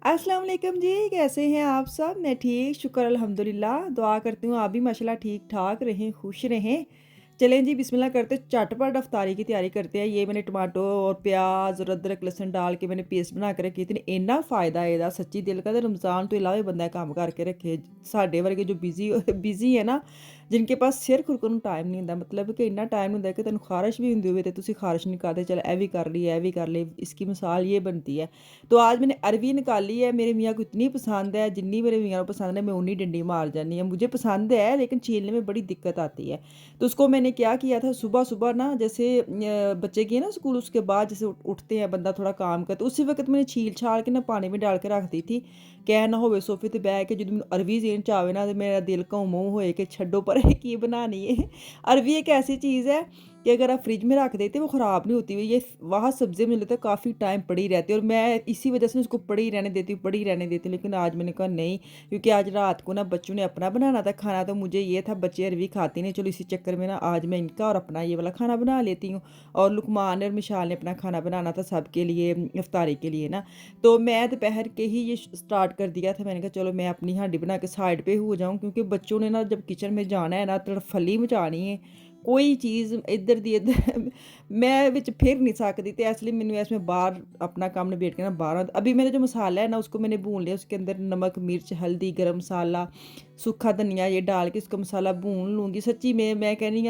अस्सलाम वालेकुम जी, कैसे हैं आप सब? मैं ठीक, शुक्र अल्हम्दुलिल्लाह। दुआ करती हूँ आप भी माशाल्लाह ठीक-ठाक रहें, खुश रहें। चलें जी बिस्मिल्लाह करते झटपट अफ्तारी की तैयारी करते हैं। ये मैंने टमाटो और प्याज़ और अदरक, लहसुन डाल के मैंने पेस्ट बना के रखी थी। इन्ना फ़ायदा है ਇਹਦਾ ਸੱਚੀ ਦਿਲ ਕਰਦਾ रमज़ान ਤੋਂ ਇਲਾਵਾ ਬੰਦਾ ਇਹ ਕੰਮ ਕਰਕੇ ਰੱਖੇ। ਸਾਡੇ ਵਰਗੇ ਜੋ ਬਿਜ਼ੀ ਹੈ ਨਾ, ਜਿਨਕੇ ਪਾਸ ਸਿਰ ਖੁਰਕਣ ਨੂੰ ਟਾਈਮ ਨਹੀਂ ਹੁੰਦਾ मतलब कि ਇੰਨਾ टाइम ਹੁੰਦਾ ਕਿ ਤੁਹਾਨੂੰ ਖਾਰਿਸ਼ ਵੀ ਹੁੰਦੀ ਹੋਵੇ ਤੇ ਤੁਸੀਂ ਖਾਰਿਸ਼ नहीं करते चल ਇਹ भी कर ली, ਇਹ भी कर ली। इसकी मिसाल ये बनती है। तो आज मैंने अरवी निकाली है, मेरे मियाँ को इतनी पसंद है, जितनी मेरे मियाँ को पसंद है मैं उन्हीं डंडी मार जानी है। मुझे पसंद है लेकिन छीलने में बड़ी दिक्कत आती है। तो उसको मैंने क्या किया था, सुबह-सुबह ना जैसे बच्चे गए ना स्कूल, उसके बाद जैसे उठते हैं बंदा थोड़ा काम करता, उसी वक़्त मैंने छील-छाल के ना पानी में डाल के रख दी थी। ਕਹਿ ਨਾ ਹੋਵੇ ਸੋਫੇ ਤੇ ਬਹਿ ਕੇ ਜਦੋਂ ਮੈਨੂੰ ਅਰਵੀ ਜ਼ੇਨ 'ਚ ਆਵੇ ਨਾ ਤੇ ਮੇਰਾ ਦਿਲ ਘਾਉ-ਮਾਊ ਹੋਏ कि ਛੱਡੋ परे ਕੀ बनानी है। अरवी एक ऐसी चीज़ है कि अगर आप फ्रिज में रख देते वो ख़राब नहीं होती। ये वहाँ सब्ज़ी मुझे लगता है काफ़ी टाइम पड़ी रहती है और मैं इसी वजह से उसको पड़ी रहने देती हूँ, पड़ी रहने देती हूँ। लेकिन आज मैंने कहा नहीं, क्योंकि आज रात को ना बच्चों ने अपना बनाना था खाना, तो मुझे ये था बच्चे अरवी खाते नहीं, चलो इसी चक्कर में ना आज मैं इनका और अपना ये वाला खाना बना लेती हूँ। और लुकमान और मिशाल ने अपना खाना बनाना था सबके लिए इफ्तारी के लिए ना। तो मैं दोपहर के ही ये स्टार्ट कर दिया था। मैंने कहा चलो मैं अपनी हांडी बना के साइड पे हो जाऊँ, क्योंकि बच्चों ने ना जब किचन में जाना है ना तड़फली मचानी है, कोई चीज़ इधर दी इधर मैं विच फिर नहीं सकती। तो इसलिए मैंने इसमें बाहर अपना काम निबेड़ के ना बाहर अभी मेरा जो मसाला है ना उसको मैंने भून लिया। उसके अंदर नमक, मिर्च, हल्दी, गरम मसाला, सूखा धनिया ये डाल के इसको मसाला भून लूँगी। सच्ची में मैं कहनी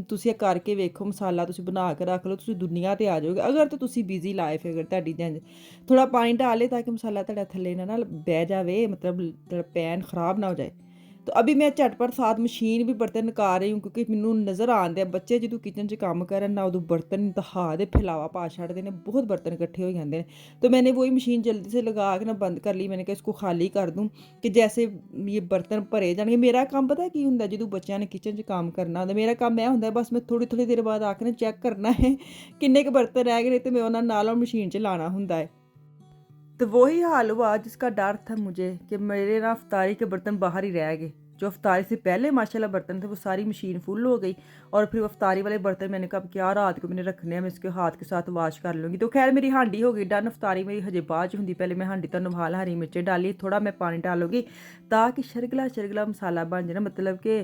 ਤੁਸੀਂ ਇਹ ਕਰਕੇ ਵੇਖੋ, ਮਸਾਲਾ ਤੁਸੀਂ ਬਣਾ ਕੇ ਰੱਖ ਲਓ, ਤੁਸੀਂ ਦੁਨੀਆ ਤੇ ਆ ਜਾਓਗੇ ਅਗਰ ਤਾਂ ਤੁਸੀਂ ਬਿਜ਼ੀ ਲਾਈਫ ਹੈ, ਅਗਰ ਤੁਹਾਡੀ ਜੰਜ ਥੋੜਾ ਪਾਣੀ डाल ले ताकि मसाला ਤੁਹਾਡਾ ਥੱਲੇ ਨਾ ਬਹਿ ਜਾਵੇ, मतलब तेरा पैन ख़राब ना हो जाए। तो अभी मैं झटपट साथ मशीन भी बर्तन निकाल रही हूँ, क्योंकि मैनू नज़र आते हैं बच्चे जो किचन च काम करन ना उदों बर्तन इंतहा दे फैलावा पा छड्डदे ने, बहुत बर्तन इकट्ठे हो जाते हैं। तो मैंने वही मशीन जल्दी से लगा के ना बंद कर ली। मैंने कहा इसको खाली कर दूँ कि जैसे ये बर्तन भरे जाएंगे। मेरा काम पता की हुंदा, जो बच्चों ने किचन च काम करना होंदा, मेरा काम यह होंदा बस मैं थोड़ी थोड़ी देर बाद आके ना चैक करना है किन्ने क बर्तन रह गए, तो मैं उन्होंने नालों मशीन च लाना हुंदा है। तो वही हाल हुआ जिसका डर था मुझे कि मेरे ना अफ्तारी के बर्तन बाहर ही रह गए। जो अफ्तारी से पहले माशाल्लाह बर्तन थे वो सारी मशीन फुल हो गई, और फिर अफ्तारी वाले बर्तन मैंने कहा क्या रात को मैंने रखने हैं, मैं इसके हाथ के साथ वाश कर लूँगी। तो खैर मेरी हांडी हो गई डन। अफ्तारी मेरी हजे बाद होंगी, पहले मैं हांडी तो नवाल हरी मिर्चें डाली, थोड़ा मैं पानी डालूँगी ताकि शरगला शरगला मसाला बन जाए ना, मतलब कि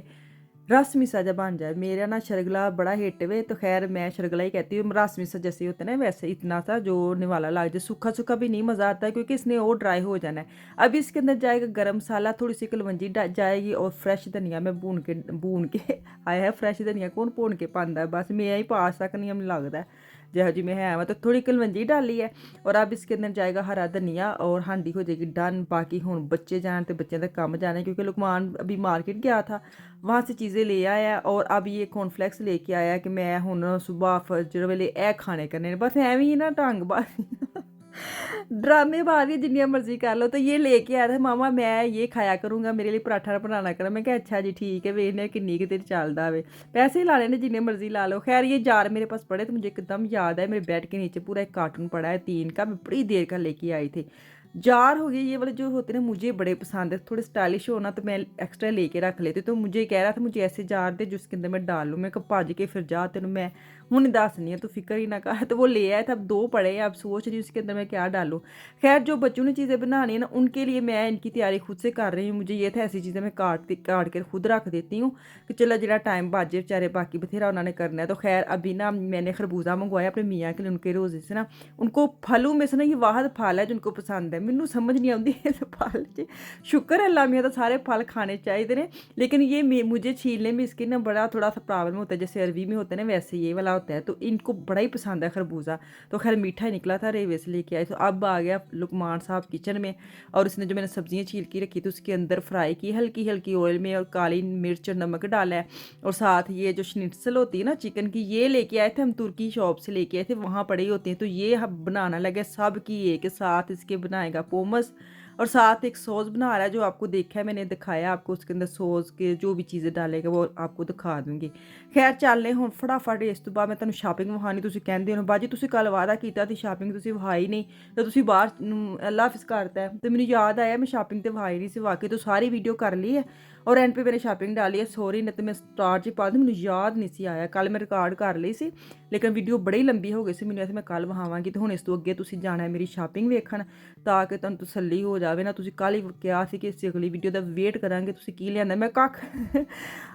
रस मिसा जा बन जाए। मेरा ना शरगला बड़ा हिट वे, तो खैर मैं शरगला ही कहती हूँ। रस मिसा जैसे होता है ना वैसे इतना सा जो निवाला लग जाए, सूखा सूखा भी नहीं मज़ा आता है क्योंकि इसने और ड्राई हो जाना है। अब इसके अंदर जाएगा गरम मसाला, थोड़ी सी कलवंजी जाएगी और फ्रैश धनिया मैं भून के आया है। फ्रैश धनिया कौन भून के पाता है, बस मैं ही पा सकनी हूँ, मुझे लगता है जो जी मैं है। तो थोड़ी कलवंजी डाली है और अब इसके अंदर जाएगा हरा धनिया और हांडी हो जाएगी डन। बाकी हुण बच्चे जान तो बच्चों का काम जाना है, क्योंकि लुकमान अभी मार्केट गया था, वहाँ से चीज़ें ले आया और अब ये कॉर्नफ्लेक्स लेके आया कि मैं हुण सुबह फजर वेले ए खाने करने। बस एवं ही ना ढंगबाजी ड्रामेबाजी जिन्नियां मर्जी कर लो। तो ये लेके आया था, मामा मैं ये खाया करूँगा, मेरे लिए पराठा बनाना करो। मैं कहा अच्छा जी ठीक है, वेखने किन्नी कि तेरी चलदा वे, पैसे लाने ने जिन्ने मर्जी ला लो। खैर ये जार मेरे पास पड़े तो मुझे एकदम याद है, मेरे बेड के नीचे पूरा एक कार्टून पड़ा है 3 का, मैं बड़ी देर का लेके आई थी। जार हो गए ये वाले जो होते हैं ना, मुझे बड़े पसंद है, थोड़े स्टाइलिश हो ना तो मैं एक्स्ट्रा लेके रख लेती। तो मुझे कह रहा था मुझे ऐसे जार दे जिसके अंदर मैं डाल लूँ। मैं कहा भज के फिर जा, तेन मैं हूँ दसनी है, तो फिक्र ही ना कर। तो वो ले आया था, अब 2 पड़े हैं, अब सोच रही हूँ उसके अंदर मैं क्या डालूँ। खैर जो बच्चों ने चीज़ें बनानी है ना उनके लिए मैं इनकी तैयारी खुद से कर रही हूँ। मुझे ये था ऐसी चीज़ें मैं काट के खुद रख देती हूँ कि चलो जरा टाइम बाजे, बेचारे बाकी बथेरा उन्होंने करना है। तो खैर अभी ना मैंने खरबूजा मंगवाया अपने मियाँ के लिए, उनके रोज़े से ना, उनको फलों में से ना ये वाहद फल है जिनको पसंद है। मैनू समझ नहीं आती इस फल च, शुक्र है अल्लाह मियाँ तो सारे फल खाने चाहिए ने, लेकिन ये मुझे छीलने में इसके ना बड़ा थोड़ा सा प्रॉब्लम होता है, जैसे अरवी में होता है ना वैसे ये वाला होता है। तो इनको बड़ा ही पसंद है खरबूजा। तो खैर मीठा ही निकला था, रेवे से लेके आए। तो अब आ गया लुकमान साहब किचन में, और उसने जो मैंने सब्जियां छील की रखी थी उसके अंदर फ्राई की हल्की हल्की ऑयल में, और काली मिर्च और नमक डाला है। और साथ ये जो शनिट्सल होती है ना चिकन की, ये लेके आए थे हम, तुर्की शॉप से लेके आए थे, वहाँ पड़े होते हैं। तो ये हम बनाना लगे सब की एक साथ, इसके बनाएगा पोमस, और साथ एक सॉस बना रहा है जो आपको देखा है, मैंने दिखाया आपको, उसके अंदर सॉस के जो भी चीज़ें डालेगा वो आपको दिखा दूँगी। खैर ਚੱਲਨੇ ਹੁਣ फटाफट ਇਸ ਤੋਂ ਬਾਅਦ मैं ਤੁਹਾਨੂੰ ਸ਼ਾਪਿੰਗ ਵਿਖਾਣੀ। ਤੁਸੀਂ ਕਹਿੰਦੇ ਹੋ ਬਾਜੀ ਤੁਸੀਂ ਕੱਲ ਵਾਅਦਾ ਕੀਤਾ ਸੀ ਸ਼ਾਪਿੰਗ ਤੁਸੀਂ ਵਿਖਾਈ ਨਹੀਂ, ਤੇ ਤੁਸੀਂ ਬਾਹਰ ਅੱਲਾ ਹਾਫਿਜ਼ ਕਰਤਾ। ਤੇ ਮੈਨੂੰ ਯਾਦ ਆਇਆ ਮੈਂ ਸ਼ਾਪਿੰਗ ਤੇ ਵਿਖਾਈ ਨਹੀਂ ਸੀ, ਵਾਕਈ ਤੋਂ ਸਾਰੀ ਵੀਡੀਓ ਕਰ ਲਈ ਹੈ। और एंड पे मैंने शॉपिंग डाली है। सॉरी नहीं तो मैं स्टार्ट 'ਚ ਪਾ ਦਿੰਦੀ, ਮੈਨੂੰ ਯਾਦ ਨਹੀਂ ਸੀ ਆਇਆ। ਕੱਲ ਮੈਂ ਰਿਕਾਰਡ ਕਰ ਲਈ ਸੀ ਲੇਕਿਨ ਵੀਡੀਓ ਬੜੀ ਲੰਬੀ ਹੋ ਗਈ ਸੀ, ਮੈਨੂੰ ਐਸੇ ਮੈਂ ਕੱਲ ਵਹਾਵਾਂਗੀ। ਤੇ ਹੁਣ ਇਸ ਤੋਂ ਅੱਗੇ ਤੁਸੀਂ ਜਾਣਾ ਹੈ ਮੇਰੀ ਸ਼ਾਪਿੰਗ ਵੇਖਣ ਤਾਂ ਕਿ ਤੁਹਾਨੂੰ ਤਸੱਲੀ ਹੋ ਜਾਵੇ ਨਾ। ਤੁਸੀਂ ਕੱਲ ਹੀ ਕਿਹਾ ਸੀ ਕਿ ਅਸੀਂ ਅਗਲੀ ਵੀਡੀਓ ਦਾ ਵੇਟ ਕਰਾਂਗੇ ਤੁਸੀਂ ਕੀ ਲਿਆਂਦਾ। मैं कख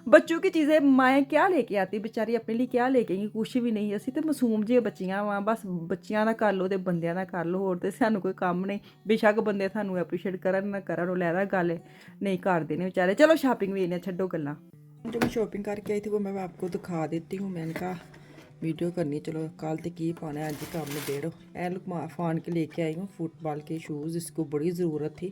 बच्चों की चीज़ें माएँ क्या लेके आती बेचारी अपने लिए क्या लेके आएंगी, कुछ भी नहीं। ਅਸੀਂ ਤੇ ਮਾਸੂਮ ਜਿਹੇ ਬੱਚੀਆਂ ਵਾਂ, ਬਸ ਬੱਚਿਆਂ ਦਾ ਕਰ ਲਓ ਤੇ ਬੰਦਿਆਂ ਦਾ ਕਰ ਲਓ, ਹੋਰ ਤੇ ਸਾਨੂੰ ਕੋਈ ਕੰਮ ਨਹੀਂ। ਬੇਸ਼ੱਕ ਬੰਦੇ ਸਾਨੂੰ ਐਪਰੀਸ਼ੀਏਟ ਕਰਨ ਨਾ ਕਰਨ, ਉਹ ਲੈਦਾ ਗੱਲ नहीं करते ने बेचारे। चलो शॉपिंग भी इन्हें छड्डो गल्ला। जो मैं शॉपिंग करके आई थी वो मैं आपको दिखा देती हूँ। मैंने कहा वीडियो करनी, चलो कल तो की पाना है, अज काम निबेड़ो। ए लुक फान के लेके आई हूँ फुटबॉल के शूज़, इसको बड़ी ज़रूरत थी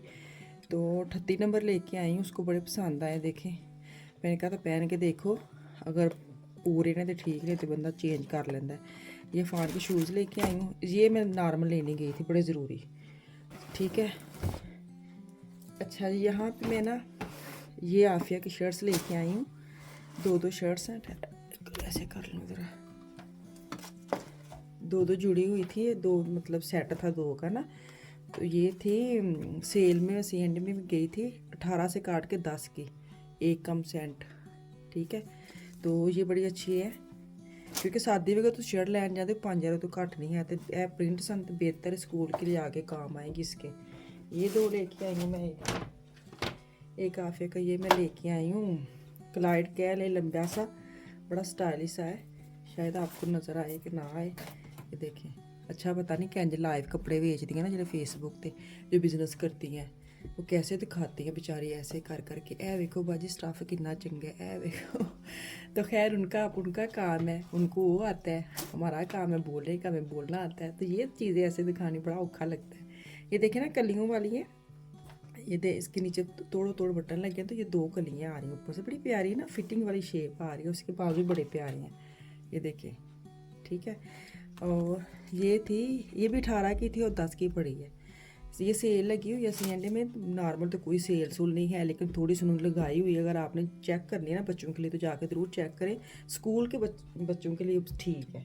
तो 38 नंबर लेके आई हूँ। उसको बड़े पसंद आए, देखें। मैंने कहा था पहन के देखो, अगर पूरे ने तो ठीक नहीं तो बंदा चेंज कर लेंदा है। ये फान के शूज़ लेके आई हूँ, ये मैं नॉर्मल लेने गई थी, बड़े ज़रूरी, ठीक है। अच्छा जी, यहाँ पे मैं ना ये आफिया की शर्ट्स लेके आई हूँ, दो शर्ट्स हैं, ऐसे कर लूँ ज़रा, दो जुड़ी हुई थी, दो मतलब सेट था दो का ना। तो ये थी सेल में, सेंड में गई थी 18 से काट के 10 की, एक कम सेंट, ठीक है। तो ये बड़ी अच्छी है क्योंकि शादी वगैरह तो शर्ट लैन जाते 5000 तो घट नहीं है, तो यह प्रिंट सन तो बेहतर स्कूल के लिए आके काम आएगी इसके। ये दो लेके आई हूँ मैं, एक आफे का ये मैं लेके आई हूँ, क्लाइड कह ले, लंबा सा, बड़ा स्टाइलिश है, शायद आपको नज़र आए कि ना आए। ये देखें, अच्छा पता नहीं कैंज लाइव कपड़े बेचती हैं ना जो फेसबुक पे जो बिजनेस करती हैं, वो कैसे दिखाती हैं बेचारी ऐसे कर करके। ए देखो बाजी स्टाफ कितना चंगा है, ए देखो। तो खैर उनका काम है, उनको वो आता है, हमारा काम है बोलने का, हमें बोलना आता है। तो ये चीज़ें ऐसे दिखानी बड़ा औखा लगता है। ये देखें ना, कलियों वाली है ये, दे इसके नीचे तोड़ बटन लगे हैं, तो ये 2 कलियाँ आ रही हैं ऊपर से, बड़ी प्यारी है ना, फिटिंग वाली शेप आ रही है, उसके बाजू बड़े प्यारे हैं, ये देखें, ठीक है। और ये थी, ये भी 18 की थी और 10 की पड़ी है। ये सेल लगी हुई है सीएनडी में, नॉर्मल तो कोई सेल सूल नहीं है, लेकिन थोड़ी सी उन्होंने लगाई हुई है। अगर आपने चेक करनी है ना बच्चों के लिए तो जाकर ज़रूर चेक करें, स्कूल के बच्चों के लिए ठीक है।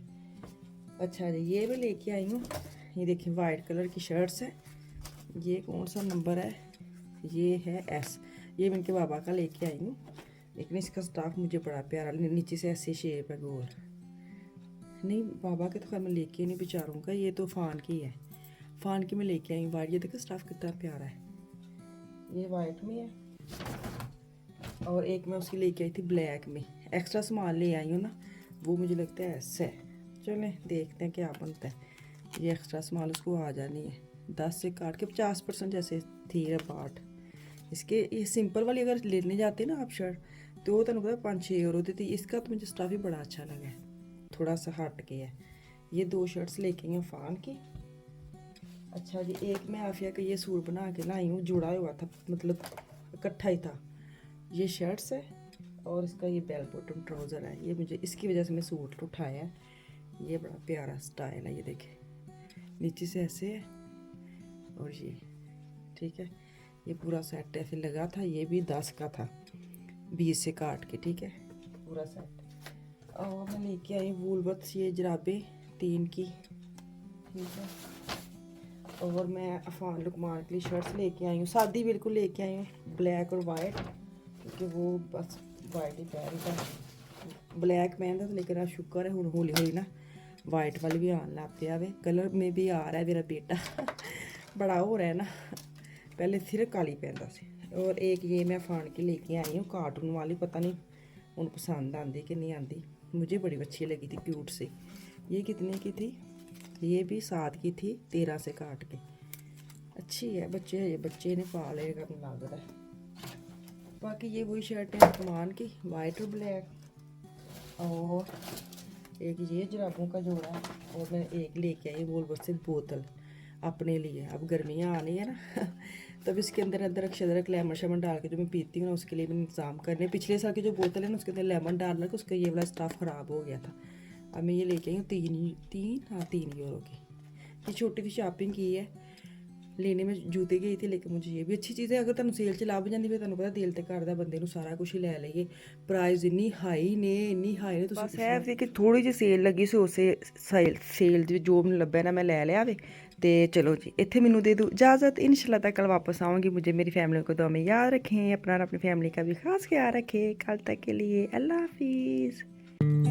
अच्छा जी, ये भी लेके आई हूँ, ये देखिए वाइट कलर की शर्ट्स है। ये कौन सा नंबर है, ये है एस। ये मैं इनके बाबा का लेके आई हूँ, लेकिन इसका स्टाफ मुझे बड़ा प्यारा, नीचे से ऐसे शेप है गोल। नहीं बाबा के तो खैर मैं लेके नहीं बेचारों का, ये तो फ़ान की है, फ़ान की मैं लेके आई हूँ वाइट। ये देखो स्टाफ कितना प्यारा है, ये वाइट में है। और एक मैं उसकी लेके आई थी ब्लैक में, एक्स्ट्रा सामान ले आई हूँ ना, वो मुझे लगता है ऐसा है। चलें देखते हैं क्या बनता है। ये एक्स्ट्रा सामान उसको आ जानी है, 10 से काट के 50% जैसे थी पार्ट इसके। ये सिंपल वाली अगर लेने जाते ना आप शर्ट तो वो तुम पता 5-6 यूरो देती, इसका तो मुझे स्टाफ ही बड़ा अच्छा लगा है, थोड़ा सा हट के है। ये 2 शर्ट्स लेके आई हूँ फ़ान की। अच्छा जी, एक मैं आफिया का ये सूट बना के लाई हूँ, जुड़ा हुआ था, मतलब इकट्ठा ही था। ये शर्ट्स है और इसका ये बेल बॉटम ट्राउज़र है, ये मुझे इसकी वजह से मैं सूट उठाया है। ये बड़ा प्यारा स्टाइल है, ये देखें नीचे से ऐसे है और ये, ठीक है। ये पूरा सेट ऐसे लगा था, ये भी 10 का था, 20 से काट के, ठीक है, पूरा सेट। और मैं लेके आई वूलवर्थ्स ये जराबें 3 की, ठीक है। और मैं अफान लुकमान के लिए शर्ट्स लेके आई हूँ, सादी बिल्कुल लेके आई हूँ, ब्लैक और वाइट, क्योंकि वो बस वाइट ही पहन था, ब्लैक पहनता था, लेकिन अब शुक्र है हूँ हौली हौली ना वाइट वाली भी आने लग पिया वे, कलर में भी आ रहा है मेरा बेटा बड़ा हो रहा है ना, पहले सिर्फ काली पहनता सी। और एक ये मैं फ़ान के लेके आई हूँ कार्टून वाली, पता नहीं उन पसंद आती कि नहीं आती, मुझे बड़ी अच्छी लगी थी, क्यूट से। ये कितने की थी, ये भी 7 की थी, 13 से काट के, अच्छी है। बच्चे ने पा लेगा लग रहा है। बाकी ये वही शर्ट है कमान की, वाइट और ब्लैक। और एक ये जराबों का जोड़ा है, और मैं एक लेके आई वोल्वो से बोतल अपने लिए। अब गर्मियाँ आनी है ना तब इसके अंदर अदरक शदरक लेमन शेमन डाल के जो मैं पीती हूँ ना, उसके लिए मैंने इंतज़ाम करने। पिछले साल की जो बोतल है ना उसके अंदर लेमन डालना कि उसका ये वाला स्टाफ ख़राब हो गया था। अब मैं ये लेके आई हूँ 3 यूरो की। ये छोटी सी शॉपिंग की है, लेने में जूते गई थी, लेकिन मुझे ये भी अच्छी चीज़ है। अगर तुम सेल च ਲੱਭ ਜਾਂਦੀ ਫਿਰ ਤੁਹਾਨੂੰ ਪਤਾ ਦਿਲ ਤੇ ਕਰਦਾ ਬੰਦੇ ਨੂੰ ਸਾਰਾ ਕੁਝ ਹੀ ਲੈ ਲਈਏ। ਪ੍ਰਾਈਸ ਇੰਨੀ ਹਾਈ ਨੇ ਤੁਸੀਂ ਬਸ ਹੈ ਸੀ ਕਿ ਥੋੜੀ ਜਿਹੀ ਸੇਲ ਲੱਗੀ ਸੀ, ਉਸੇ ਸੇਲ ਜੋ ਮੈਨੂੰ ਲੱਭਿਆ ਨਾ ਮੈਂ ਲੈ ਲਿਆ ਵੇ। तो चलो जी इत्थे मैनू दे दूँ इजाज़त। इंशाल्लाह तक कल वापस आऊँगी। मुझे मेरी फैमिली को दुआ में याद रखें, अपना और अपनी फैमिली का भी खास ख्याल रखें। कल तक के लिए अल्लाह हाफिज़।